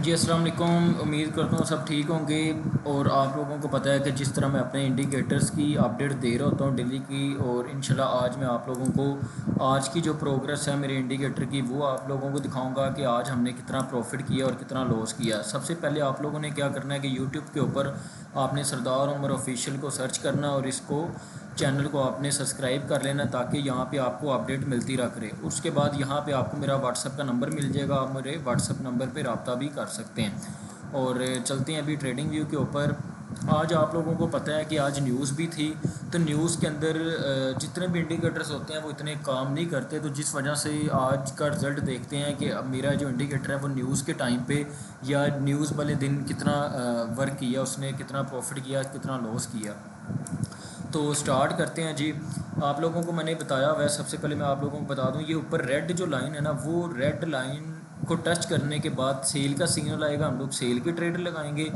जी अस्सलाम वालेकुम। उम्मीद करता हूँ सब ठीक होंगे। और आप लोगों को पता है कि जिस तरह मैं अपने इंडिकेटर्स की अपडेट दे रहा होता हूँ डेली की, और इंशाल्लाह आज मैं आप लोगों को आज की जो प्रोग्रेस है मेरे इंडिकेटर की वो आप लोगों को दिखाऊंगा कि आज हमने कितना प्रॉफिट किया और कितना लॉस किया। सबसे पहले आप लोगों ने क्या करना है कि यूट्यूब के ऊपर आपने सरदार उमर ऑफिशियल को सर्च करना और इसको चैनल को आपने सब्सक्राइब कर लेना ताकि यहाँ पे आपको अपडेट मिलती रहा करे। उसके बाद यहाँ पे आपको मेरा व्हाट्सअप का नंबर मिल जाएगा, आप मेरे व्हाट्सअप नंबर पे रब्ता भी कर सकते हैं। और चलते हैं अभी ट्रेडिंग व्यू के ऊपर। आज आप लोगों को पता है कि आज न्यूज़ भी थी, तो न्यूज़ के अंदर जितने भी इंडिकेटर्स होते हैं वो इतने काम नहीं करते, तो जिस वजह से आज का रिज़ल्ट देखते हैं कि अब मेरा जो इंडिकेटर है वो न्यूज़ के टाइम पे या न्यूज़ वाले दिन कितना वर्क किया, उसने कितना प्रॉफिट किया, कितना लॉस किया। तो स्टार्ट करते हैं जी। आप लोगों को मैंने बताया हुआ है, सबसे पहले मैं आप लोगों को बता दूं, ये ऊपर रेड जो लाइन है ना, वो रेड लाइन को टच करने के बाद सेल का सिग्नल आएगा, हम लोग सेल की ट्रेड लगाएंगे।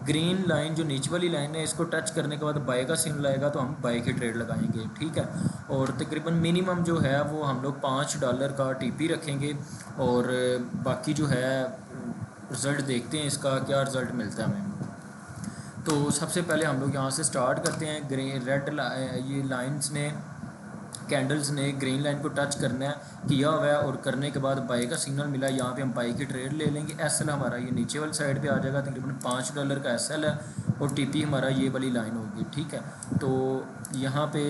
ग्रीन लाइन जो नीचे वाली लाइन है, इसको टच करने के बाद बाय का सिग्नल आएगा तो हम बाय की ट्रेड लगाएंगे, ठीक है। और तकरीबन मिनिमम जो है वो हम लोग $5 का टीपी रखेंगे। और बाकी जो है रिज़ल्ट देखते हैं इसका क्या रिज़ल्ट मिलता है हमें। तो सबसे पहले हम लोग यहाँ से स्टार्ट करते हैं। ग्रीन रेड ये लाइंस ने, कैंडल्स ने ग्रीन लाइन को टच करना है, किया हुआ है, और करने के बाद बाई का सिग्नल मिला, यहाँ पे हम बाई की ट्रेड ले लेंगे। एसएल हमारा ये नीचे वाली साइड पे आ जाएगा, तकरीबन $5 का एसएल है, और टीपी हमारा ये वाली लाइन होगी, ठीक है। तो यहाँ पे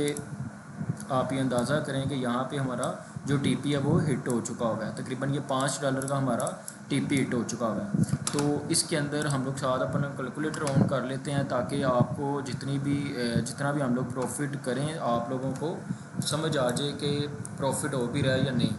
आप ये अंदाज़ा करें कि यहाँ पे हमारा जो टीपी है वो हिट हो चुका होगा, तकरीबन ये $5 का हमारा टीपी हिट हो चुका हुआ है। तो इसके अंदर हम लोग साथ अपना कैलकुलेटर ऑन कर लेते हैं ताकि आपको जितना भी हम लोग प्रॉफिट करें आप लोगों को समझ आ जाए कि प्रॉफिट हो भी रहा है या नहीं।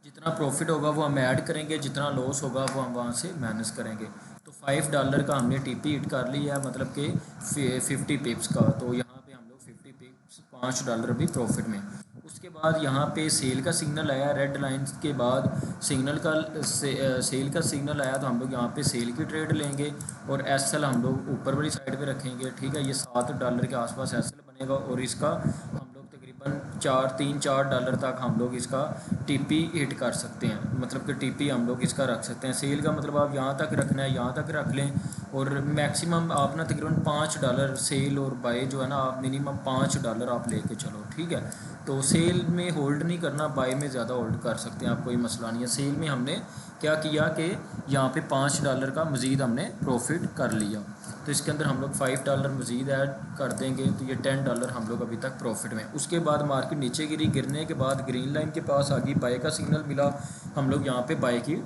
जितना प्रॉफिट होगा वो हम ऐड करेंगे, जितना लॉस होगा वो हम वहाँ से माइनस करेंगे। तो $5 का हमने टीपी हिट कर लिया है, मतलब कि 50 पिप्स का। तो यहाँ पे हम लोग 50 पिप्स $5 भी प्रॉफिट में। उसके बाद यहाँ पे सेल का सिग्नल आया, रेड लाइन के बाद सेल का सिग्नल आया, तो हम लोग यहाँ पे सेल की ट्रेड लेंगे। और एसएल हम लोग ऊपर वाली साइड पे रखेंगे, ठीक है। ये $7 के आसपास एसएल बनेगा, और इसका हम लोग तकरीबन 4 तक हम लोग इसका टीपी हिट कर सकते हैं, मतलब कि टीपी हम लोग इसका रख सकते हैं। सेल का मतलब आप यहाँ तक रखना है, यहाँ तक रख लें। और मैक्सिमम आप ना तकरीबन $5 सेल और बाय जो है ना, आप मिनिमम $5 आप लेके चलो, ठीक है। तो सेल में होल्ड नहीं करना, बाय में ज़्यादा होल्ड कर सकते हैं, आप कोई मसला नहीं है। सेल में हमने क्या किया कि यहाँ पे $5 का मज़ीद हमने प्रॉफिट कर लिया, तो इसके अंदर हम लोग $5 मज़ीद ऐड कर देंगे, तो ये $10 हम लोग अभी तक प्रॉफिट में। उसके बाद मार्केट नीचे गिरी, गिरने के बाद ग्रीन लाइन के पास आ गई, बाय का सिग्नल मिला, हम लोग यहाँ पे बाय की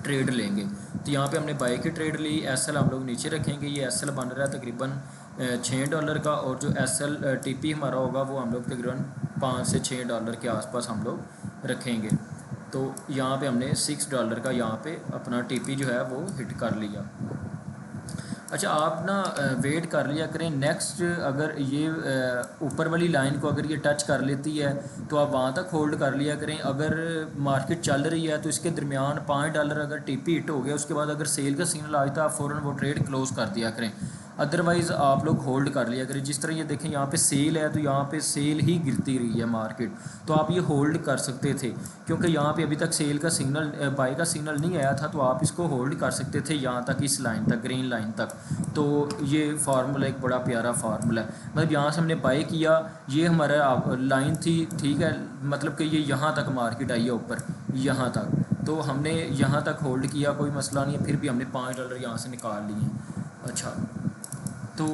ट्रेड लेंगे। तो यहाँ पे हमने बाय की ट्रेड ली, एसएल हम लोग नीचे रखेंगे। ये एसएल बन रहा है तकरीबन $6 का, और जो एसएल टीपी हमारा होगा वो हम लोग तकरीबन $5 से $6 के आसपास हम लोग रखेंगे। तो यहाँ पे हमने $6 का यहाँ पे अपना टीपी जो है वो हिट कर लिया। अच्छा, आप ना वेट कर लिया करें, नेक्स्ट अगर ये ऊपर वाली लाइन को अगर ये टच कर लेती है तो आप वहाँ तक होल्ड कर लिया करें। अगर मार्केट चल रही है तो इसके दरमियान $5 अगर टीपी हिट हो गया, उसके बाद अगर सेल का सिग्नल आता है, आप फ़ौरन वो ट्रेड क्लोज़ कर दिया करें। अदरवाइज़ आप लोग होल्ड कर लिया करें। जिस तरह ये देखें, यहाँ पे सेल है तो यहाँ पे सेल ही गिरती रही है मार्केट, तो आप ये होल्ड कर सकते थे, क्योंकि यहाँ पे अभी तक सेल का सिग्नल, बाय का सिग्नल नहीं आया था, तो आप इसको होल्ड कर सकते थे यहाँ तक, इस लाइन तक, ग्रीन लाइन तक। तो ये फार्मूला एक बड़ा प्यारा फार्मूला है, मतलब यहाँ से हमने बाय किया, ये हमारा लाइन थी, ठीक है, मतलब कि ये यहाँ तक मार्केट आई है ऊपर, यहाँ तक, तो हमने यहाँ तक होल्ड किया, कोई मसला नहीं है। फिर भी हमने $5 यहाँ से निकाल लिए। अच्छा, तो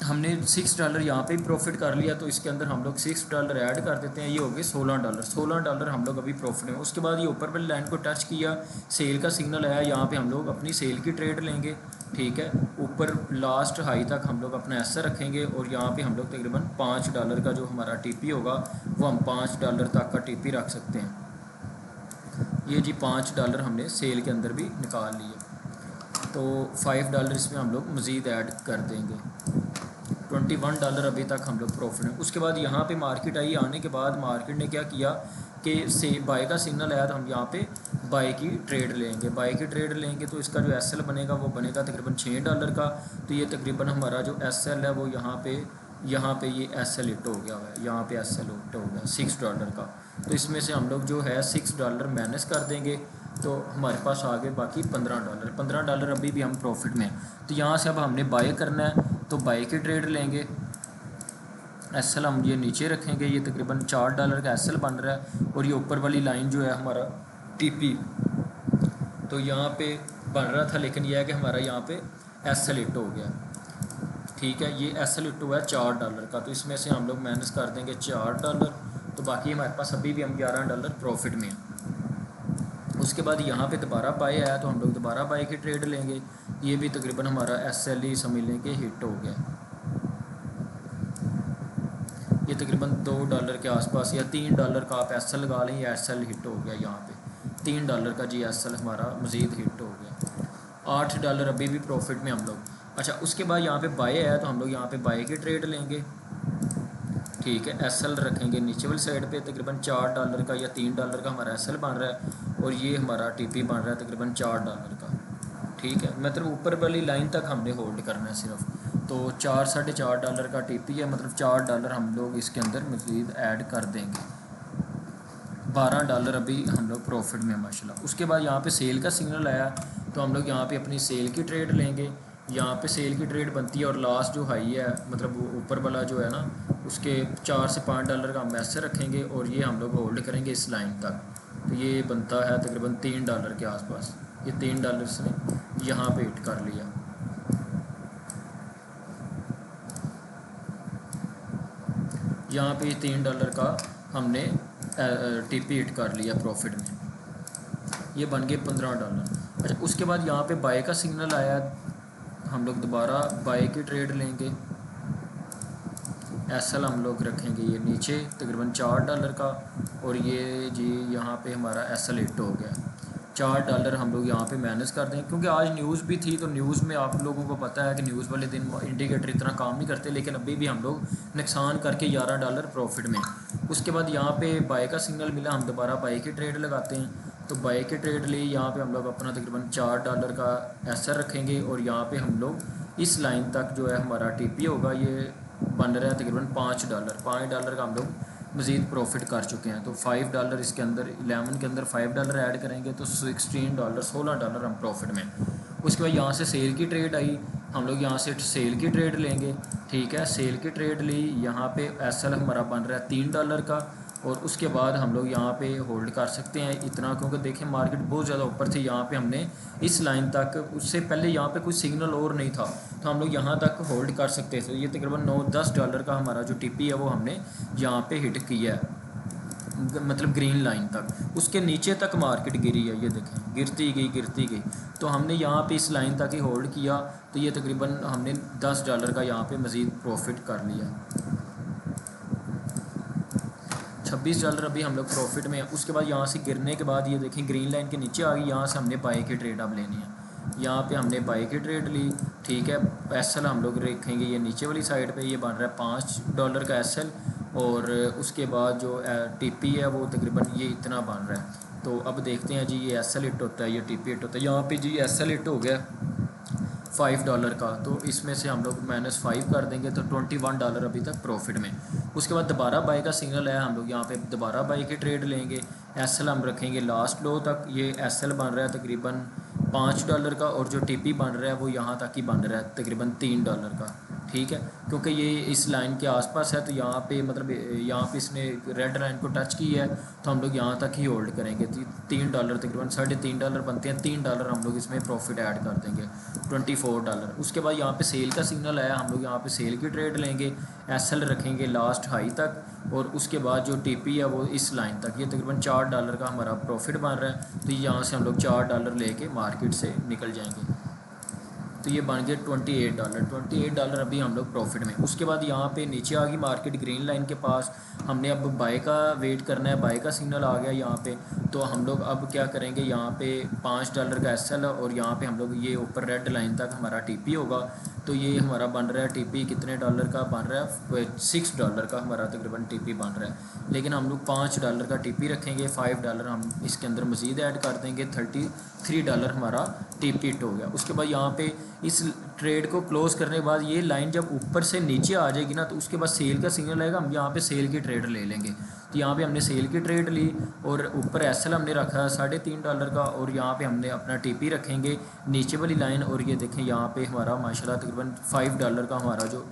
हमने $6 यहाँ पे प्रॉफिट कर लिया, तो इसके अंदर हम लोग $6 ऐड कर देते हैं, ये हो गए $16 हम लोग अभी प्रॉफिट में। उसके बाद ये ऊपर वाली लाइन को टच किया, सेल का सिग्नल आया, यहाँ पे हम लोग अपनी सेल की ट्रेड लेंगे, ठीक है। ऊपर लास्ट हाई तक हम लोग अपना ऐसा रखेंगे, और यहाँ पे हम लोग तकरीबन $5 का जो हमारा टीपी होगा वो हम $5 तक का टीपी रख सकते हैं। ये जी $5 हमने सेल के अंदर भी निकाल लिए, तो $5 इसमें हम लोग मज़ीद ऐड कर देंगे। $21 अभी तक हम लोग प्रॉफिट में। उसके बाद यहाँ पे मार्केट आई, आने के बाद मार्केट ने क्या किया कि से बाय का सिग्नल आया, तो हम यहाँ पे बाय की ट्रेड लेंगे। बाय की ट्रेड लेंगे तो इसका जो एसएल बनेगा वो बनेगा तकरीबन $6 का। तो ये तकरीबन हमारा जो एसएल है वो यहाँ पे ये एसएल हिट हो गया है, यहाँ पे एसएल हिट हो गया $6 का। तो इसमें से हम लोग जो है $6 माइनस कर देंगे, तो हमारे पास आ गए बाकी $15 अभी भी हम प्रॉफिट में हैं। तो यहाँ से अब हमने बाय करना है, तो बाय के ट्रेड लेंगे। एसएल हम ये नीचे रखेंगे, ये तकरीबन $4 का एसएल बन रहा है, और ये ऊपर वाली लाइन जो है हमारा टीपी, तो यहाँ पे बन रहा था, लेकिन यह है कि हमारा यहाँ पे एसएल हिट हो गया। ठीक है, ये एसएल हिट हुआ है $4 का, तो इसमें से हम लोग माइनस कर देंगे $4, तो बाकी हमारे पास अभी भी हम $11 प्रॉफिट में हैं। उसके बाद यहाँ पे दोबारा बाय आया, तो हम लोग दोबारा बाय की ट्रेड लेंगे। ये भी तकरीबन हमारा एसएल ही समझ लें कि हिट हो गया, ये तकरीबन $2 के आसपास या $3 का आप एसएल लगा लें, या एसएल हिट हो गया। यहाँ पे $3 का जी एसएल हमारा मज़ीद हिट हो गया। $8 अभी भी प्रॉफिट में हम लोग। अच्छा, उसके बाद यहाँ पे बाय आया, तो हम लोग यहाँ पे बाय की ट्रेड लेंगे। ठीक है, एसएल रखेंगे नीचे वाली साइड पे, तकरीबन $4 का या $3 का हमारा एसएल बन रहा है, और ये हमारा टीपी बन रहा है तकरीबन $4 का। ठीक है, मतलब ऊपर वाली लाइन तक हमने होल्ड करना है सिर्फ। तो $4-4.5 का टीपी है, मतलब $4 हम लोग इसके अंदर मज़ीद ऐड कर देंगे। $12 अभी हम लोग प्रॉफिट में माशाल्लाह। उसके बाद यहाँ पे सेल का सिग्नल आया, तो हम लोग यहाँ पे अपनी सेल की ट्रेड लेंगे। यहाँ पे सेल की ट्रेड बनती है, और लास्ट जो हाई है, मतलब वो ऊपर वाला जो है ना, उसके $4 से $5 का हम ऐसे रखेंगे, और ये हम लोग होल्ड करेंगे इस लाइन तक। तो ये बनता है तकरीबन $3 के आसपास। ये $3 से यहाँ पे हिट कर लिया। यहाँ पे $3 का हमने टीपी हिट कर लिया प्रॉफिट में, ये बन गए $15। अच्छा, उसके बाद यहाँ पे बाय का सिग्नल आया, हम लोग दोबारा बाय की ट्रेड लेंगे। एसएल हम लोग रखेंगे ये नीचे तकरीबन $4 का, और ये जी यहाँ पे हमारा एसएल हिट हो गया। $4 हम लोग यहाँ पे माइनस कर दें, क्योंकि आज न्यूज़ भी थी, तो न्यूज़ में आप लोगों को पता है कि न्यूज़ वाले दिन इंडिकेटर इतना काम नहीं करते, लेकिन अभी भी हम लोग नुकसान करके $11 प्रॉफिट में। उसके बाद यहाँ पे बाय का सिग्नल मिला, हम दोबारा बाय की ट्रेड लगाते हैं। तो बाय की ट्रेड ली, यहाँ पे हम लोग अपना तकरीबन $4 का एसएल रखेंगे, और यहाँ पे हम लोग इस लाइन तक जो है हमारा टीपी होगा, ये बन रहा है तकरीबन $5 का हम लोग मज़ीद प्रॉफिट कर चुके हैं। तो $5 इसके अंदर, 11 के अंदर $5 ऐड करेंगे, तो $16 हम प्रॉफिट में। उसके बाद यहाँ से सेल की ट्रेड आई, हम लोग यहाँ से सेल की ट्रेड लेंगे। ठीक है, सेल की ट्रेड ली, यहाँ पे एसएल हमारा बन रहा है $3 का, और उसके बाद हम लोग यहाँ पे होल्ड कर सकते हैं इतना, क्योंकि देखें मार्केट बहुत ज़्यादा ऊपर थी। यहाँ पे हमने इस लाइन तक, उससे पहले यहाँ पे कोई सिग्नल और नहीं था, तो हम लोग यहाँ तक होल्ड कर सकते थे। ये तकरीबन $9-10 का हमारा जो टीपी है वो हमने यहाँ पे हिट किया है, मतलब ग्रीन लाइन तक। उसके नीचे तक मार्केट गिरी है, ये देखें गिरती गई, तो हमने यहाँ पे इस लाइन तक ही होल्ड किया, तो ये तकरीबन हमने $10 का यहाँ पे मज़ीद प्रॉफिट कर लिया। $26 अभी हम लोग प्रॉफिट में है। उसके बाद यहाँ से गिरने के बाद ये देखें ग्रीन लाइन के नीचे आ गई, यहाँ से हमने बाय की ट्रेड अब लेनी है। यहाँ पे हमने बाय की ट्रेड ली। ठीक है, एसएल हम लोग रखेंगे ये नीचे वाली साइड पे, ये बन रहा है $5 का एसएल, और उसके बाद जो टीपी है वो तकरीबन ये इतना बन रहा है। तो अब देखते हैं जी, ये एसएल हिट होता है, ये टीपी हिट होता है। यहाँ पे जी एसएल हिट हो गया $5 का, तो इसमें से हम लोग -5 कर देंगे, तो $21 अभी तक प्रॉफिट में। उसके बाद दोबारा बाय का सिग्नल है, हम लोग यहाँ पे दोबारा बाय की ट्रेड लेंगे। एसएल हम रखेंगे लास्ट लो तक, ये एसएल बन रहा है तकरीबन $5 का, और जो टीपी बन रहा है वो यहाँ तक ही बन रहा है तकरीबन $3 का। ठीक है, क्योंकि ये इस लाइन के आसपास है, तो यहाँ पे मतलब यहाँ पे इसने रेड लाइन को टच की है, तो हम लोग यहाँ तक ही होल्ड करेंगे। $3 तकरीबन $3.5 बनते हैं, $3 हम लोग इसमें प्रॉफिट ऐड कर देंगे, $24। उसके बाद यहाँ पे सेल का सिग्नल आया, हम लोग यहाँ पे सेल की ट्रेड लेंगे। एसएल रखेंगे लास्ट हाई तक, और उसके बाद जो टीपी है वो इस लाइन तक, ये तकरीबन $4 का हमारा प्रॉफिट बन रहा है। तो यहाँ से हम लोग $4 लेके मार्केट से निकल जाएंगे, तो ये बन गए $28 अभी हम लोग प्रॉफिट में। उसके बाद यहाँ पे नीचे आ गई मार्केट ग्रीन लाइन के पास, हमने अब बाय का वेट करना है, बाय का सिग्नल आ गया यहाँ पे। तो हम लोग अब क्या करेंगे, यहाँ पे $5 का एसएल, और यहाँ पे हम लोग ये ऊपर रेड लाइन तक हमारा टीपी होगा। तो ये हमारा बन रहा है टीपी कितने डॉलर का बन रहा है, $6 का हमारा तकरीबन टीपी बन रहा है। लेकिन हम लोग $5 का टीपी रखेंगे, $5 हम इसके अंदर मज़ीद ऐड कर देंगे, $33 हमारा टीपी हिट हो गया। उसके बाद यहाँ पे इस ट्रेड को क्लोज करने के बाद ये लाइन जब ऊपर से नीचे आ जाएगी ना, तो उसके बाद सेल का सिग्नल आएगा, हम यहाँ पे सेल की ट्रेड ले लेंगे। तो यहाँ पे हमने सेल की ट्रेड ली और ऊपर एसएल हमने रखा है $3.5 का, और यहाँ पे हमने अपना टीपी रखेंगे नीचे वाली लाइन, और ये देखें यहाँ पे हमारा माशाल्लाह तकरीबन $5 का हमारा जो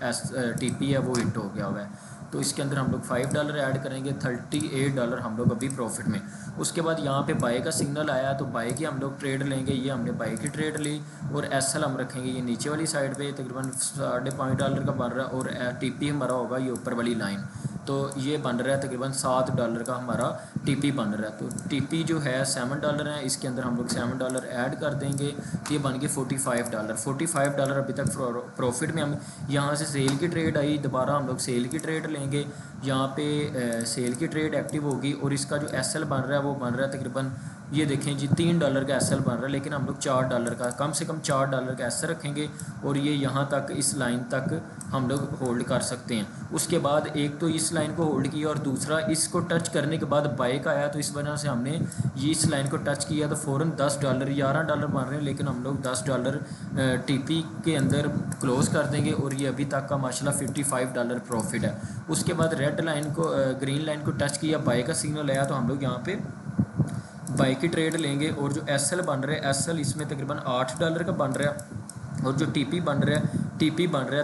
टीपी है वो हिट हो गया हुआ है। तो इसके अंदर हम लोग $5 ऐड करेंगे, $38 हम लोग अभी प्रॉफिट में। उसके बाद यहाँ पे बाई का सिग्नल आया तो बाई की हम लोग ट्रेड लेंगे, ये हमने बाई की ट्रेड ली, और एसएल हम रखेंगे ये नीचे वाली साइड पे तकरीबन $5.5 का बन रहा है, और टीपी हमारा होगा ये ऊपर वाली लाइन। तो ये बन रहा है तकरीबन $7 का हमारा टीपी बन रहा है। तो टीपी जो है $7 है, इसके अंदर हम लोग $7 ऐड कर देंगे, तो ये बन गए $45। अभी तक प्रॉफिट में हम यहाँ से सेल की ट्रेड आई, दोबारा हम लोग सेल की ट्रेड लेंगे, यहाँ पे सेल की ट्रेड एक्टिव होगी, और इसका जो एसएल बन रहा है वो बन रहा है तकरीबन, ये देखें जी $3 का एसएल बन रहा है, लेकिन हम लोग $4 का, कम से कम $4 का एसएल रखेंगे, और ये यहाँ तक इस लाइन तक हम लोग होल्ड कर सकते हैं। उसके बाद एक तो इस लाइन को होल्ड किया, और दूसरा इसको टच करने के बाद बाई का आया, तो इस वजह से हमने ये इस लाइन को टच किया तो फ़ौरन $10 $11 बन रहे हैं, लेकिन हम लोग $10 टीपी के अंदर क्लोज़ कर देंगे, और ये अभी तक का माशाल्लाह $55 प्रॉफिट है। उसके बाद रेड लाइन को ग्रीन लाइन को टच किया, बाई का सिग्नल आया, तो हम लोग यहाँ पे बाई की ट्रेड लेंगे, और जो एसएल बन रहा है एसएल इसमें तकरीबन $8 का बन रहा है, और जो टीपी बन रहा है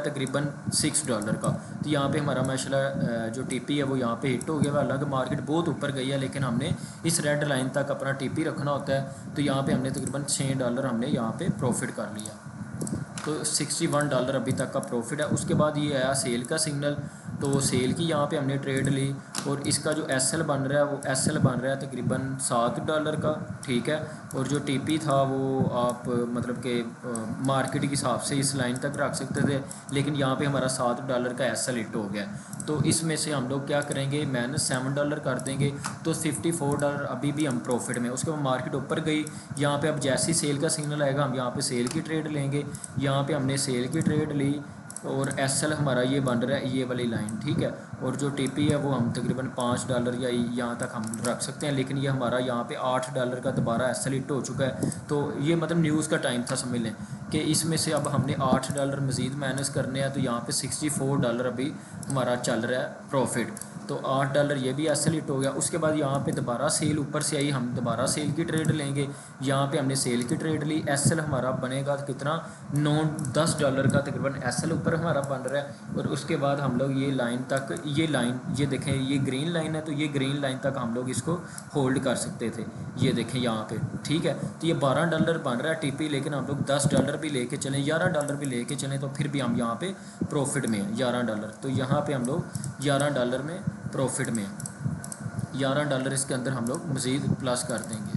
तकरीबन $6 का। तो यहाँ पे हमारा माशाल्लाह जो टीपी है वो यहाँ पे हिट हो गया। हालांकि मार्केट बहुत ऊपर गई है, लेकिन हमने इस रेड लाइन तक अपना टीपी रखना होता है। तो यहाँ पे हमने तकरीबन $6 हमने यहाँ पे प्रॉफिट कर लिया, तो $61 अभी तक का प्रॉफिट है। उसके बाद ये आया सेल का सिग्नल, तो सेल की यहाँ पे हमने ट्रेड ली, और इसका जो एसएल बन रहा है वो एसएल बन रहा है तकरीबन $7 का, ठीक है। और जो टीपी था वो आप मतलब कि मार्केट के हिसाब से इस लाइन तक रख सकते थे, लेकिन यहाँ पे हमारा $7 का एसएल हिट हो गया। तो इसमें से हम लोग क्या करेंगे, -$7 कर देंगे, तो $54 अभी भी हम प्रॉफिट में। उसके बाद मार्केट ऊपर गई, यहाँ पे अब जैसी सेल का सिग्नल आएगा हम यहाँ पे सेल की ट्रेड लेंगे, यहाँ पे हमने सेल की ट्रेड ली, और एसएल हमारा ये बन रहा है ये वाली लाइन, ठीक है। और जो टीपी है वो हम तकरीबन $5 या यहाँ तक हम रख सकते हैं, लेकिन ये हमारा यहाँ पे $8 का दोबारा एसएल हिट हो चुका है। तो ये मतलब न्यूज़ का टाइम था, समझ लें कि इसमें से अब हमने $8 मज़ीद माइनस करने हैं, तो यहाँ पे $64 अभी हमारा चल रहा है प्रॉफिट। तो $8 ये भी एसएल हिट हो गया। उसके बाद यहाँ पे दोबारा सेल ऊपर से आई, हम दोबारा सेल की ट्रेड लेंगे, यहाँ पे हमने सेल की ट्रेड ली, एसएल हमारा बनेगा कितना, $9-10 का तकरीबन एसएल ऊपर हमारा बन रहा है। और उसके बाद हम लोग ये लाइन तक, ये लाइन ये देखें ये ग्रीन लाइन है, तो ये ग्रीन लाइन तक हम लोग इसको होल्ड कर सकते थे, ये देखें यहाँ पे, ठीक है। तो ये $12 बन रहा है टीपी, लेकिन हम लोग $10 भी लेके चलें, $11 भी लेके चलें, तो फिर भी हम यहाँ पे प्रॉफिट में हैं $11। तो यहाँ पे हम लोग $11 में प्रॉफिट में, $11 इसके अंदर हम लोग मज़ीद प्लस कर देंगे,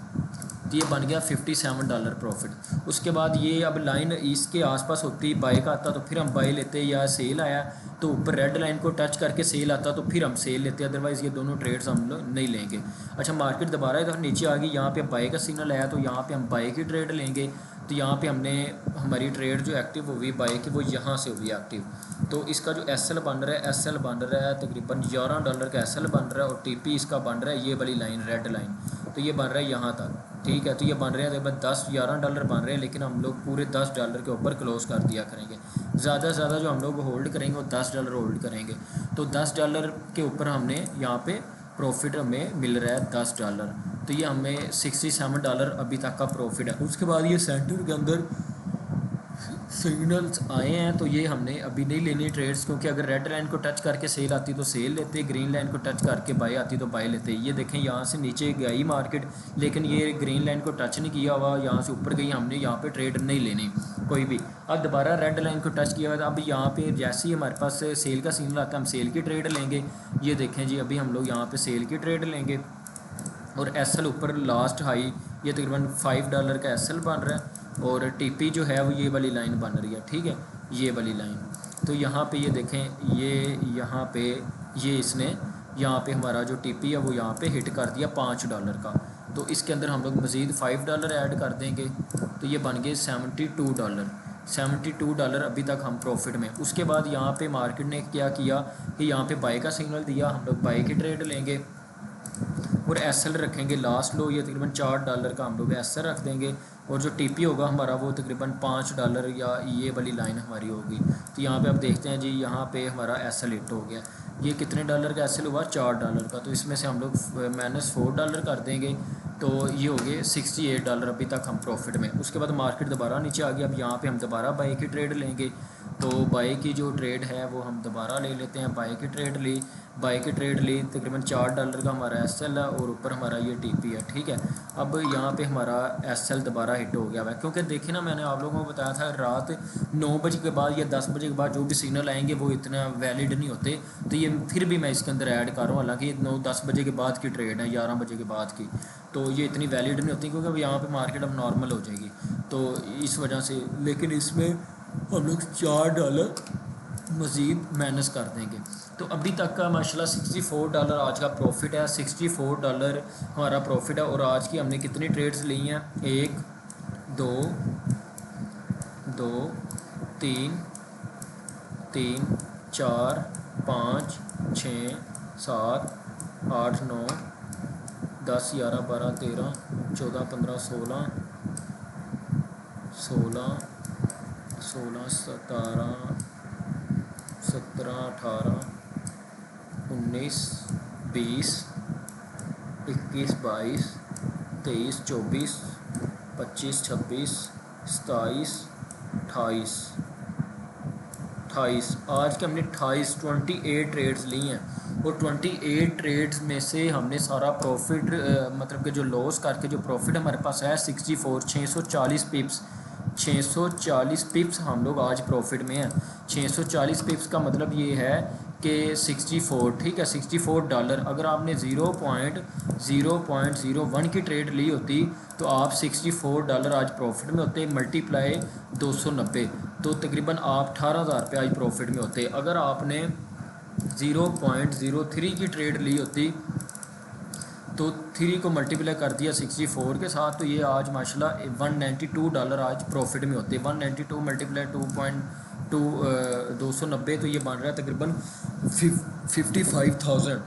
तो ये बन गया $57 प्रॉफिट। उसके बाद ये अब लाइन इसके आसपास होती, बाई का आता तो फिर हम बाई लेते, या सेल आया तो ऊपर रेड लाइन को टच करके सेल आता तो फिर हम सेल लेते, अदरवाइज़ ये दोनों ट्रेड्स हम लोग नहीं लेंगे। अच्छा, मार्केट दोबारा इधर नीचे आ गई, यहाँ पे बाई का सिग्नल आया, तो यहाँ पे हम बाई की ट्रेड लेंगे। तो यहाँ पे हमने हमारी ट्रेड जो एक्टिव हुई बाई की वो यहाँ से हुई एक्टिव। तो इसका जो एसएल बन रहा है तकरीबन $11 का एसएल बन रहा है, और टीपी इसका बन रहा है ये वाली लाइन रेड लाइन, तो ये बन रहा है यहाँ तक, ठीक है। तो ये बन रहे हैं तकरीबन $10-11 बन रहे हैं, लेकिन हम लोग पूरे $10 के ऊपर क्लोज़ कर दिया करेंगे। ज़्यादा से ज़्यादा जो हम लोग होल्ड करेंगे वो $10 होल्ड करेंगे। तो $10 के ऊपर हमने यहाँ पे प्रॉफिट हमें मिल रहा है $10, तो ये हमें $67 अभी तक का प्रॉफिट है। उसके बाद ये सेंटर के अंदर सिग्नल्स आए हैं, तो ये हमने अभी नहीं लेनी ट्रेड्स, क्योंकि अगर रेड लाइन को टच करके सेल आती तो सेल लेते, ग्रीन लाइन को टच करके बाई आती तो बाई लेते। ये देखें यहाँ से नीचे गई मार्केट, लेकिन ये ग्रीन लाइन को टच नहीं किया हुआ, यहाँ से ऊपर गई, हमने यहाँ पे ट्रेड नहीं लेनी कोई भी। अब दोबारा रेड लाइन को टच किया हुआ था, अब यहाँ पे जैसे ही हमारे पास सेल का सिग्नल आता है हम सेल की ट्रेड लेंगे। ये देखें जी, अभी हम लोग यहाँ पर सेल की ट्रेड लेंगे, और एसएल ऊपर लास्ट हाई ये तकरीबन $5 का एसएल बन रहा है, और टीपी जो है वो ये वाली लाइन बन रही है, ठीक है, ये वाली लाइन। तो यहाँ पे ये देखें, ये यहाँ पे ये इसने यहाँ पे हमारा जो टीपी है वो यहाँ पे हिट कर दिया $5 का। तो इसके अंदर हम लोग मज़ीद $5 ऐड कर देंगे, तो ये बन गए $72 अभी तक हम प्रॉफिट में। उसके बाद यहाँ पे मार्केट ने क्या किया कि यहाँ पे बाई का सिग्नल दिया, हम लोग बाई की ट्रेड लेंगे, और एसएल रखेंगे लास्ट लो, ये तकरीबन $4 का हम लोग एसएल रख देंगे, और जो टीपी होगा हमारा वो तकरीबन $5 या ये वाली लाइन हमारी होगी। तो यहाँ पे आप देखते हैं जी, यहाँ पे हमारा एसएल हिट हो गया। ये कितने डॉलर का एस एल हुआ, $4 का। तो इसमें से हम लोग -$4 कर देंगे, तो ये हो गए $68 अभी तक हम प्रॉफिट में। उसके बाद मार्केट दोबारा नीचे आ गया। अब यहाँ पे हम दोबारा बाई की ट्रेड लेंगे, तो बाई की जो ट्रेड है वो हम दोबारा ले लेते हैं। बाई की ट्रेड ली तकरीबन $4 का हमारा एस एल है और ऊपर हमारा ये टी पी है, ठीक है। अब यहाँ पे हमारा एस एल दोबारा हिट हो गया है, क्योंकि देखिए ना, मैंने आप लोगों को बताया था रात 9 बजे के बाद या 10 बजे के बाद जो भी सिग्नल आएंगे वो इतना वैलिड नहीं होते। तो ये फिर भी मैं इसके अंदर ऐड कर रहा हूँ, हालांकि 9-10 बजे के बाद की ट्रेड है, 11 बजे के बाद की, तो ये इतनी वैलिड नहीं होती, क्योंकि अब यहाँ पे मार्केट अब नॉर्मल हो जाएगी, तो इस वजह से। लेकिन इसमें हम लोग $4 मज़ीद माइनस कर देंगे। तो अभी तक का माशाल्लाह $64 आज का प्रॉफिट है। $64 हमारा प्रॉफिट है। और आज की हमने कितनी ट्रेड्स ली हैं, 1 2 2 3 3 4 5 6 7 8 9 10 11 12 13 14 15 16 16 17 17 18 19 20 21 22 23 24 25 26 27 28 आज के हमने 28 ट्रेड्स ली हैं। और 28 ट्रेड्स में से हमने सारा प्रॉफिट मतलब कि जो लॉस करके जो प्रॉफिट हमारे पास है 640 पिप्स 640 पिप्स हम लोग आज प्रॉफिट में हैं। 640 पिप्स का मतलब ये है कि 64, ठीक है, $64। अगर आपने 0.01 की ट्रेड ली होती तो आप $64 आज प्रॉफिट में होते, मल्टीप्लाई 290, तो तकरीबन आप 18,000 रुपये आज प्रॉफिट में होते। अगर आपने 0.03 की ट्रेड ली होती तो 3 को मल्टीप्लाई कर दिया 64 के साथ, तो ये आज माशाल्लाह $192 आज प्रॉफिट में होते। 192 मल्टीप्लाई 290, तो ये बन रहा है तकरीबन 55,000।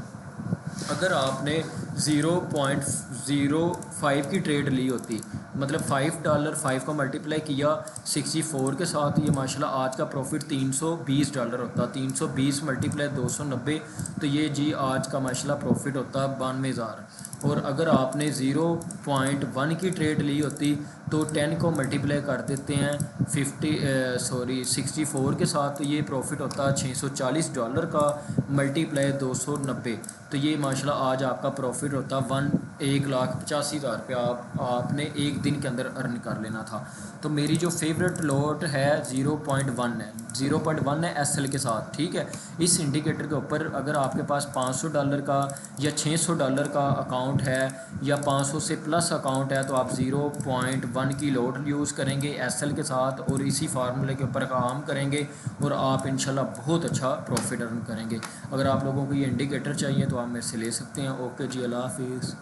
अगर आपने 0.05 की ट्रेड ली होती, मतलब $5 को मल्टीप्लाई किया 64 के साथ, ये माशाल्लाह आज का प्रॉफिट $320 होता। 320 मल्टीप्लाई 290, तो ये जी आज का माशाल्लाह प्रॉफिट होता 92,000। और अगर आपने 0.1 की ट्रेड ली होती तो 10 को मल्टीप्लाई कर देते हैं 64 के साथ, तो ये प्रॉफिट होता $640 का मल्टीप्लाई 290, तो ये माशाल्लाह आज आपका प्रॉफिट होता 1,85,000 रुपया आपने एक दिन के अंदर अर्न कर लेना था। तो मेरी जो फेवरेट लॉट है 0.1 है एसएल के साथ, ठीक है। इस इंडिकेटर के ऊपर अगर आपके पास $500 का या $600 का अकाउंट है या 500 से प्लस अकाउंट है, तो आप 0.1 की लॉट यूज़ करेंगे एसएल के साथ और इसी फार्मूले के ऊपर काम करेंगे और आप इंशाल्लाह बहुत अच्छा प्रॉफिट अर्न करेंगे। अगर आप लोगों को ये इंडिकेटर चाहिए तो आप मेरे से ले सकते हैं। ओके जी, अल्लाह हाफिज़।